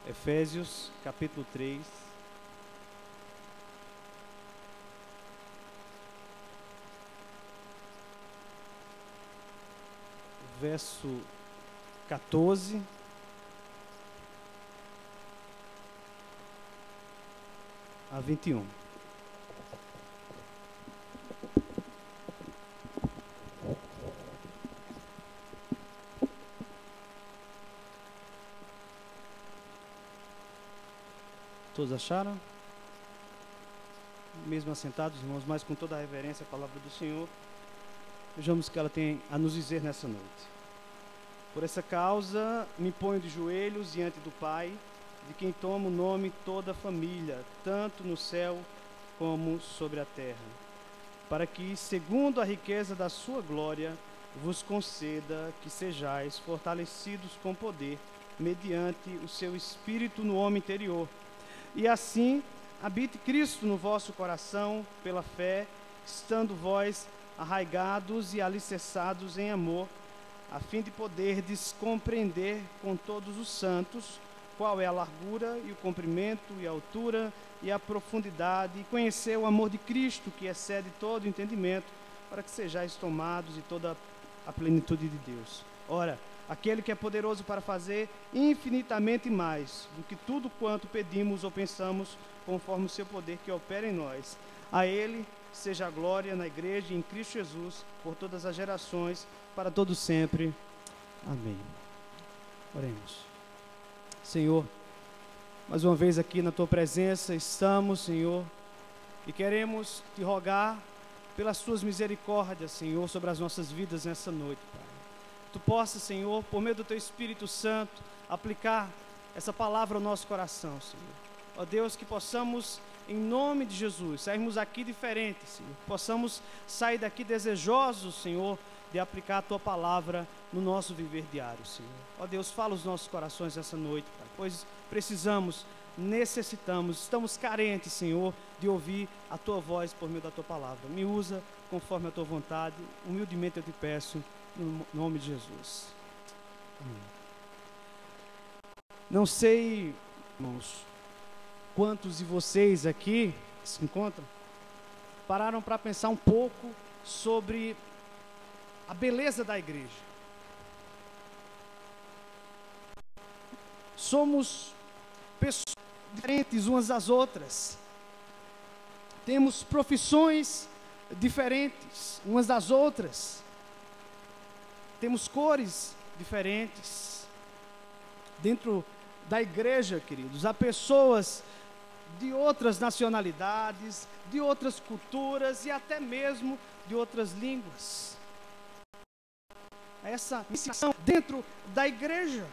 Efésios, capítulo 3. Verso 14 a 21. Todos acharam? Mesmo assentados, irmãos, mas com toda a reverência à palavra do Senhor, vejamos o que ela tem a nos dizer nessa noite. Por essa causa, me ponho de joelhos diante do Pai, de quem toma o nome toda a família, tanto no céu como sobre a terra, para que, segundo a riqueza da sua glória, vos conceda que sejais fortalecidos com poder, mediante o seu Espírito no homem interior, e assim habite Cristo no vosso coração pela fé, estando vós arraigados e alicerçados em amor, a fim de poderdes compreender com todos os santos qual é a largura e o comprimento e a altura e a profundidade, e conhecer o amor de Cristo, que excede todo entendimento, para que sejais tomados de toda a plenitude de Deus. Ora, aquele que é poderoso para fazer infinitamente mais do que tudo quanto pedimos ou pensamos, conforme o seu poder que opera em nós. A Ele seja a glória na igreja e em Cristo Jesus, por todas as gerações, para todos sempre. Amém. Oremos. Senhor, mais uma vez aqui na Tua presença estamos, Senhor, e queremos Te rogar pelas Tuas misericórdias, Senhor, sobre as nossas vidas nessa noite, Pai. Tu possa, Senhor, por meio do Teu Espírito Santo, aplicar essa palavra ao nosso coração, Senhor. Ó Deus, que possamos, em nome de Jesus, sairmos aqui diferentes, Senhor. Possamos sair daqui desejosos, Senhor, de aplicar a Tua palavra no nosso viver diário, Senhor. Ó Deus, fala os nossos corações essa noite, Pai, pois precisamos, necessitamos, estamos carentes, Senhor, de ouvir a Tua voz por meio da Tua palavra. Me usa conforme a Tua vontade, humildemente eu te peço, no nome de Jesus. Amém. Não sei, irmãos, quantos de vocês aqui que se encontram pararam para pensar um pouco sobre a beleza da igreja. Somos pessoas diferentes umas das outras. Temos profissões diferentes umas das outras. Temos cores diferentes. Dentro da igreja, queridos, há pessoas de outras nacionalidades, de outras culturas e até mesmo de outras línguas. Essa missão dentro da igreja.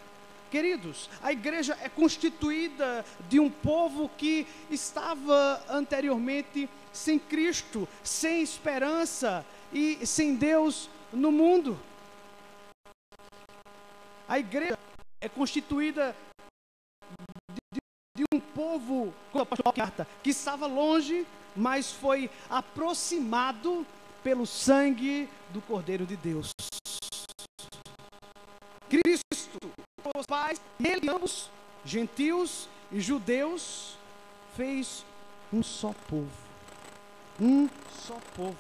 Queridos, a igreja é constituída de um povo que estava anteriormente sem Cristo, sem esperança e sem Deus no mundo. A igreja é constituída de um povo, como a apóstola carta, que estava longe, mas foi aproximado pelo sangue do Cordeiro de Deus. Cristo, os pais, ele, ambos, gentios e judeus, fez um só povo. Um só povo.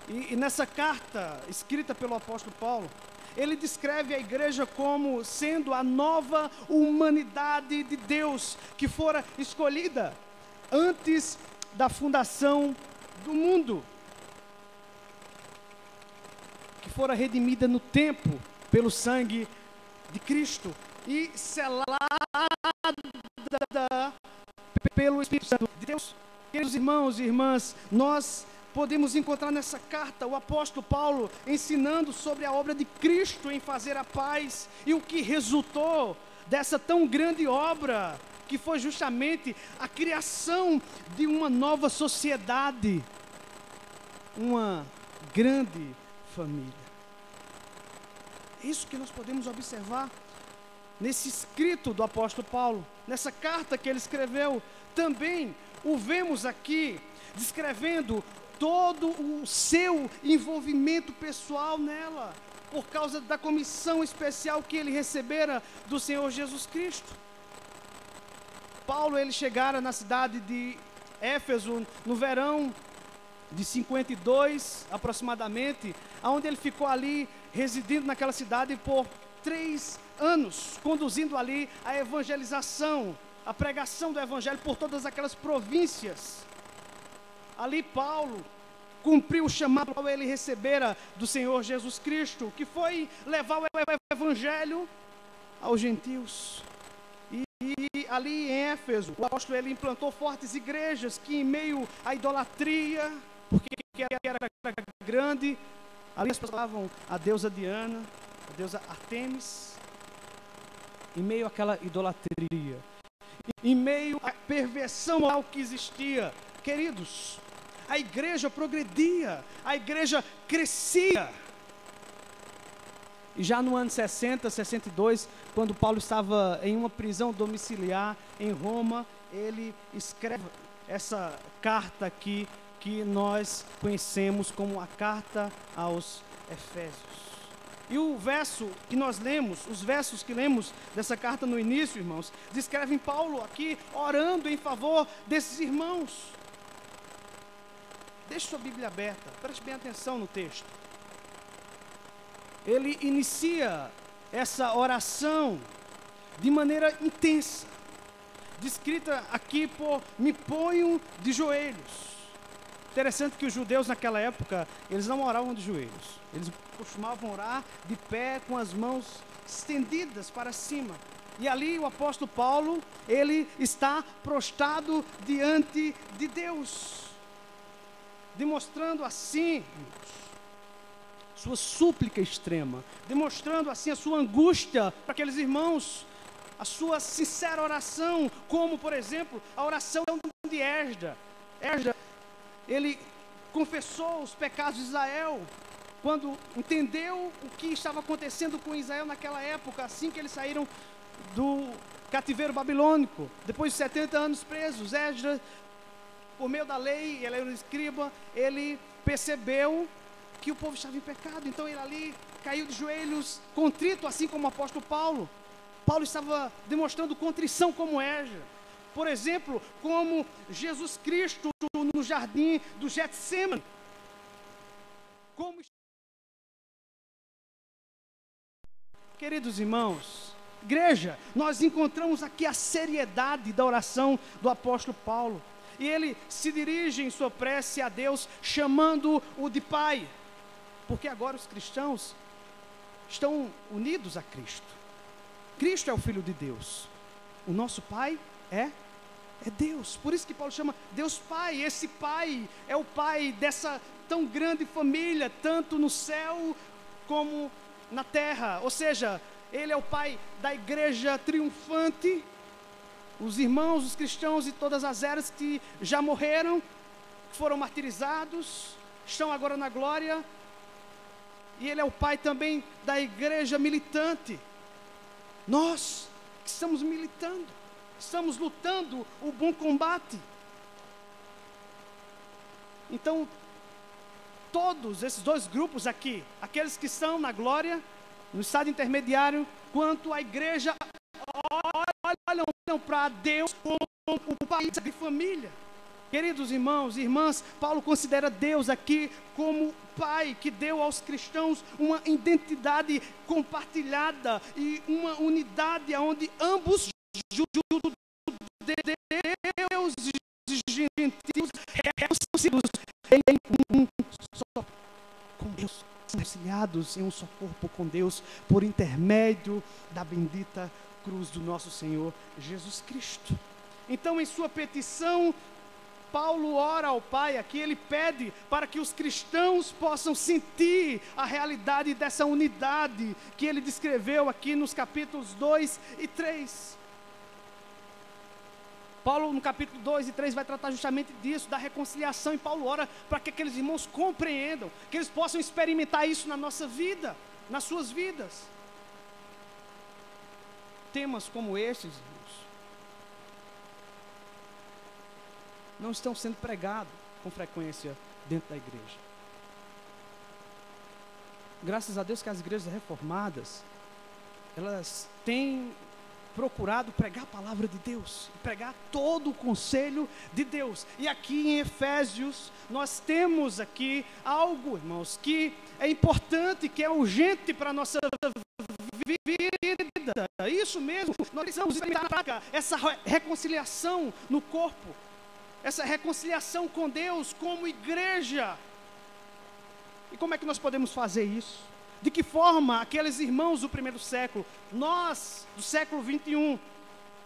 E nessa carta, escrita pelo apóstolo Paulo, ele descreve a igreja como sendo a nova humanidade de Deus, que fora escolhida antes da fundação do mundo, que fora redimida no tempo pelo sangue de Cristo e selada pelo Espírito Santo de Deus. Queridos irmãos e irmãs, nós podemos encontrar nessa carta o apóstolo Paulo ensinando sobre a obra de Cristo em fazer a paz e o que resultou dessa tão grande obra, que foi justamente a criação de uma nova sociedade, uma grande família. É isso que nós podemos observar nesse escrito do apóstolo Paulo, nessa carta que ele escreveu. Também o vemos aqui descrevendo todo o seu envolvimento pessoal nela, por causa da comissão especial que ele recebera do Senhor Jesus Cristo. Paulo ele chegara na cidade de Éfeso no verão de 52 aproximadamente, onde ele ficou ali residindo naquela cidade por 3 anos, conduzindo ali a evangelização, a pregação do evangelho por todas aquelas províncias. Ali Paulo cumpriu o chamado que ele recebera do Senhor Jesus Cristo, que foi levar o evangelho aos gentios. E ali em Éfeso, o apóstolo ele implantou fortes igrejas que, em meio à idolatria, porque era grande, ali as pessoas falavam a deusa Diana, a deusa Artemis, em meio àquela idolatria, em meio à perversão moral que existia, queridos, a igreja progredia, a igreja crescia. E já no ano 60, 62, quando Paulo estava em uma prisão domiciliar em Roma, ele escreve essa carta aqui, que nós conhecemos como a carta aos Efésios. E o verso que nós lemos, os versos que lemos dessa carta no início, irmãos, descrevem Paulo aqui orando em favor desses irmãos. Deixe sua Bíblia aberta, preste bem atenção no texto. Ele inicia essa oração de maneira intensa, descrita aqui por me ponho de joelhos. Interessante que os judeus naquela época, eles não oravam de joelhos, eles costumavam orar de pé com as mãos estendidas para cima. E ali o apóstolo Paulo, ele está prostrado diante de Deus, demonstrando assim sua súplica extrema, demonstrando assim a sua angústia para aqueles irmãos, a sua sincera oração, como por exemplo a oração de Esdras. Esdras, ele confessou os pecados de Israel, quando entendeu o que estava acontecendo com Israel naquela época, assim que eles saíram do cativeiro babilônico, depois de 70 anos presos. Esdras, por meio da lei, ele era um escriba, ele percebeu que o povo estava em pecado, então ele ali caiu de joelhos, contrito, assim como o apóstolo Paulo. Paulo estava demonstrando contrição como Esdras. Por exemplo, como Jesus Cristo no jardim do Getsêmani. Queridos irmãos, igreja, nós encontramos aqui a seriedade da oração do apóstolo Paulo. E ele se dirige em sua prece a Deus, chamando-o de Pai. Porque agora os cristãos estão unidos a Cristo. Cristo é o Filho de Deus. O nosso Pai é Deus. Por isso que Paulo chama Deus Pai. Esse Pai é o Pai dessa tão grande família, tanto no céu como na terra. Ou seja, Ele é o Pai da igreja triunfante. Os irmãos, os cristãos e todas as eras que já morreram, foram martirizados, estão agora na glória. E Ele é o Pai também da igreja militante. Nós que estamos militando, estamos lutando o bom combate. Então, todos esses dois grupos aqui, aqueles que estão na glória, no estado intermediário, quanto a igreja, olham para Deus como o Pai de família. Queridos irmãos e irmãs, Paulo considera Deus aqui como Pai que deu aos cristãos uma identidade compartilhada e uma unidade onde ambos, Deus e gentios, reunidos em um só com Deus, auxiliados em um só corpo com Deus, por intermédio da bendita cruz do nosso Senhor Jesus Cristo. Então, em sua petição, Paulo ora ao Pai aqui, ele pede para que os cristãos possam sentir a realidade dessa unidade que ele descreveu aqui nos capítulos 2 e 3. Paulo no capítulo 2 e 3 vai tratar justamente disso, da reconciliação, e Paulo ora para que aqueles irmãos compreendam, que eles possam experimentar isso na nossa vida, nas suas vidas. Temas como estes, não estão sendo pregados com frequência dentro da igreja. Graças a Deus que as igrejas reformadas, elas têm procurado pregar a palavra de Deus, pregar todo o conselho de Deus. E aqui em Efésios, nós temos aqui algo, irmãos, que é importante, que é urgente para a nossa vida. Isso mesmo, nós precisamos experimentar na prática essa reconciliação no corpo, essa reconciliação com Deus como igreja. E como é que nós podemos fazer isso? De que forma aqueles irmãos do primeiro século, nós do século 21,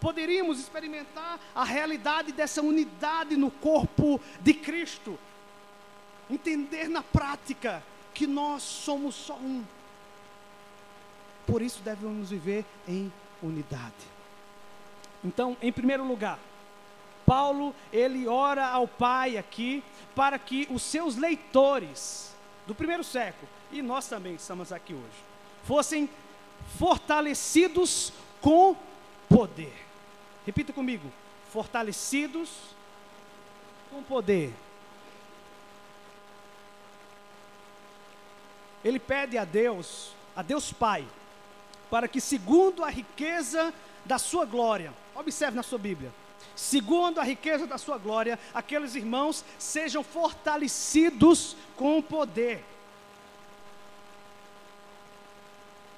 poderíamos experimentar a realidade dessa unidade no corpo de Cristo? Entender na prática que nós somos só um. Por isso devemos viver em unidade. Então, em primeiro lugar, Paulo, ele ora ao Pai aqui, para que os seus leitores do primeiro século, e nós também estamos aqui hoje, fossem fortalecidos com poder. Repita comigo: fortalecidos com poder. Ele pede a Deus Pai, para que segundo a riqueza da sua glória, observe na sua Bíblia, segundo a riqueza da sua glória, aqueles irmãos sejam fortalecidos com poder.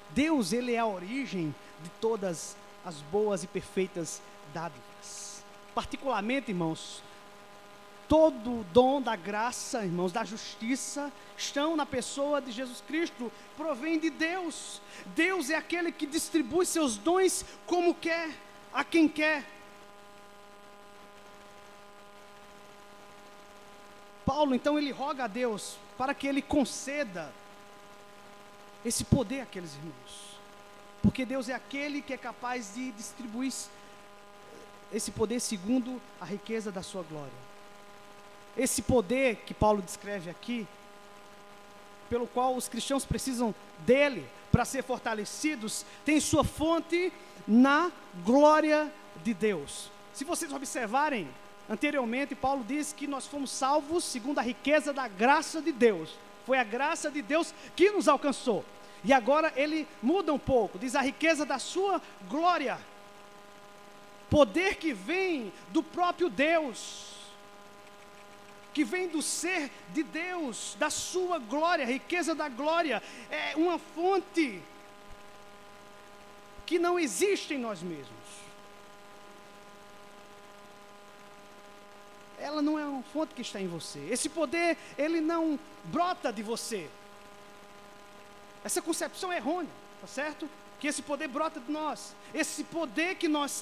Deus, ele é a origem de todas as boas e perfeitas dádivas. Particularmente, irmãos, todo o dom da graça, irmãos, da justiça, estão na pessoa de Jesus Cristo, provém de Deus. Deus é aquele que distribui seus dons como quer, a quem quer. Paulo, então, ele roga a Deus para que ele conceda esse poder àqueles irmãos, porque Deus é aquele que é capaz de distribuir esse poder segundo a riqueza da sua glória. Esse poder que Paulo descreve aqui, pelo qual os cristãos precisam dele para ser fortalecidos, tem sua fonte na glória de Deus. Se vocês observarem, anteriormente Paulo diz que nós fomos salvos segundo a riqueza da graça de Deus. Foi a graça de Deus que nos alcançou. E agora ele muda um pouco, diz a riqueza da sua glória. Poder que vem do próprio Deus, que vem do ser de Deus, da sua glória, riqueza da glória. É uma fonte que não existe em nós mesmos. Ela não é uma fonte que está em você. Esse poder, ele não brota de você. Essa concepção é errônea, tá certo? Que esse poder brota de nós. Esse poder que nós